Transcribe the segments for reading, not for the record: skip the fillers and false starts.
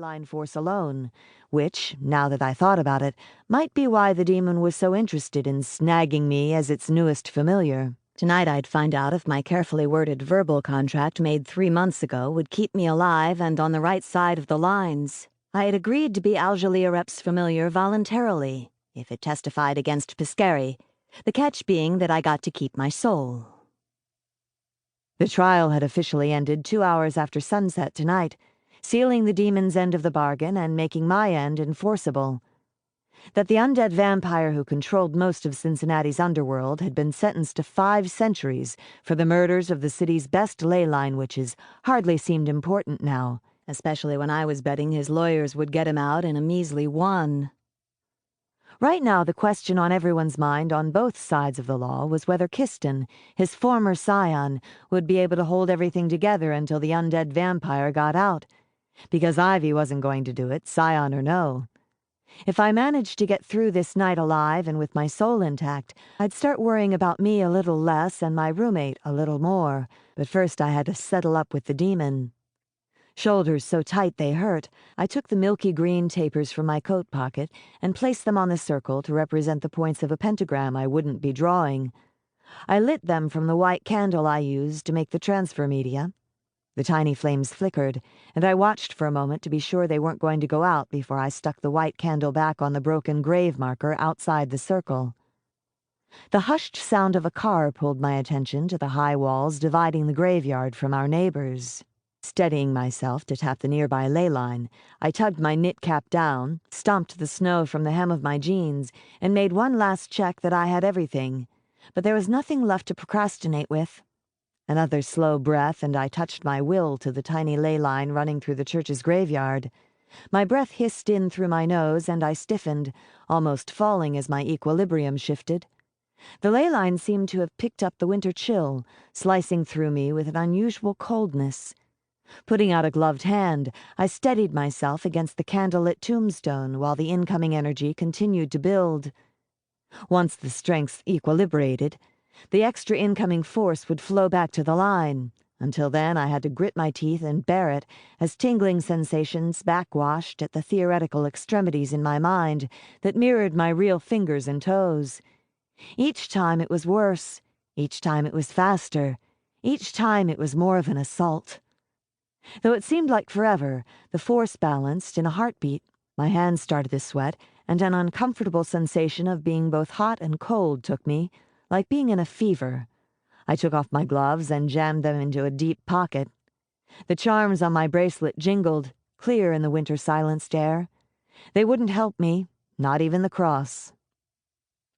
leyline force alone, which, now that I thought about it, might be why the demon was so interested in snagging me as its newest familiar. Tonight I'd find out if my carefully worded verbal contract made 3 months ago would keep me alive and on the right side of the lines. I had agreed to be Aljalirep's familiar voluntarily, if it testified against Piscary, the catch being that I got to keep my soul. The trial had officially ended 2 hours after sunset tonight, sealing the demon's end of the bargain and making my end enforceable. That the undead vampire who controlled most of Cincinnati's underworld had been sentenced to 5 centuries for the murders of the city's best ley line witches hardly seemed important now, especially when I was betting his lawyers would get him out in a measly 1. Right now, the question on everyone's mind on both sides of the law was whether Kiston, his former scion, would be able to hold everything together until the undead vampire got out. Because Ivy wasn't going to do it, scion or no. If I managed to get through this night alive and with my soul intact, I'd start worrying about me a little less and my roommate a little more. But first I had to settle up with the demon. Shoulders so tight they hurt, I took the milky green tapers from my coat pocket and placed them on the circle to represent the points of a pentagram I wouldn't be drawing. I lit them from the white candle I used to make the transfer media. The tiny flames flickered, and I watched for a moment to be sure they weren't going to go out before I stuck the white candle back on the broken grave marker outside the circle. The hushed sound of a car pulled my attention to the high walls dividing the graveyard from our neighbors. Steadying myself to tap the nearby ley line, I tugged my knit cap down, stomped the snow from the hem of my jeans, and made one last check that I had everything. But there was nothing left to procrastinate with. Another slow breath, and I touched my will to the tiny ley line running through the church's graveyard. My breath hissed in through my nose, and I stiffened, almost falling as my equilibrium shifted. The ley line seemed to have picked up the winter chill, slicing through me with an unusual coldness. Putting out a gloved hand, I steadied myself against the candlelit tombstone while the incoming energy continued to build. Once the strength equilibrated, the extra incoming force would flow back to the line. Until then, I had to grit my teeth and bear it as tingling sensations backwashed at the theoretical extremities in my mind that mirrored my real fingers and toes. Each time it was worse. Each time it was faster. Each time it was more of an assault. Though it seemed like forever, the force balanced in a heartbeat. My hands started to sweat, and an uncomfortable sensation of being both hot and cold took me, like being in a fever. I took off my gloves and jammed them into a deep pocket. The charms on my bracelet jingled, clear in the winter-silenced air. They wouldn't help me, not even the cross.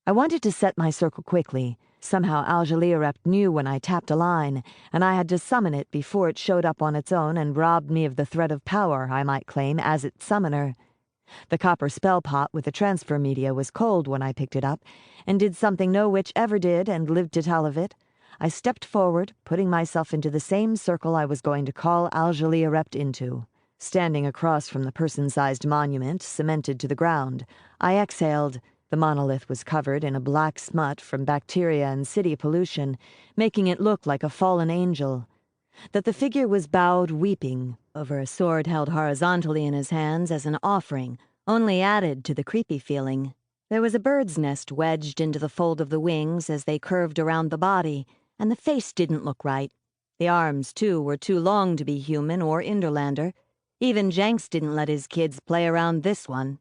I wanted to set my circle quickly. Somehow Aljalirep knew when I tapped a line, and I had to summon it before it showed up on its own and robbed me of the threat of power I might claim as its summoner. The copper spell pot with the transfer media was cold when I picked it up, and did something no witch ever did and lived to tell of it. I stepped forward, putting myself into the same circle I was going to call Aljalirep into. Standing across from the person-sized monument, cemented to the ground, I exhaled. The monolith was covered in a black smut from bacteria and city pollution, making it look like a fallen angel. That the figure was bowed weeping over a sword held horizontally in his hands as an offering only added to the creepy feeling. There was a bird's nest wedged into the fold of the wings as they curved around the body, and the face didn't look right. The arms, too, were too long to be human or Interlander. Even Jenks didn't let his kids play around this one.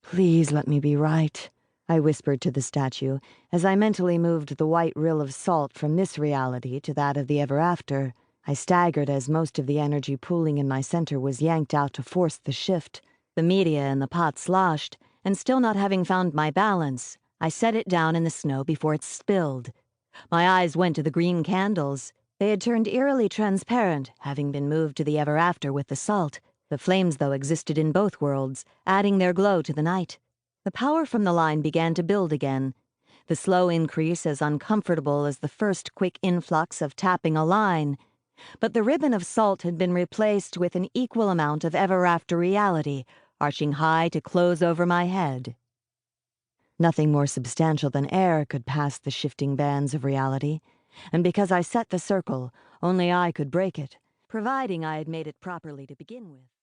"Please let me be right," I whispered to the statue as I mentally moved the white rill of salt from this reality to that of the ever after. I staggered as most of the energy pooling in my center was yanked out to force the shift. The media in the pot sloshed, and still not having found my balance, I set it down in the snow before it spilled. My eyes went to the green candles. They had turned eerily transparent, having been moved to the ever after with the salt. The flames, though, existed in both worlds, adding their glow to the night. The power from the line began to build again, the slow increase as uncomfortable as the first quick influx of tapping a line. But the ribbon of salt had been replaced with an equal amount of ever-after reality, arching high to close over my head. Nothing more substantial than air could pass the shifting bands of reality, and because I set the circle, only I could break it, providing I had made it properly to begin with.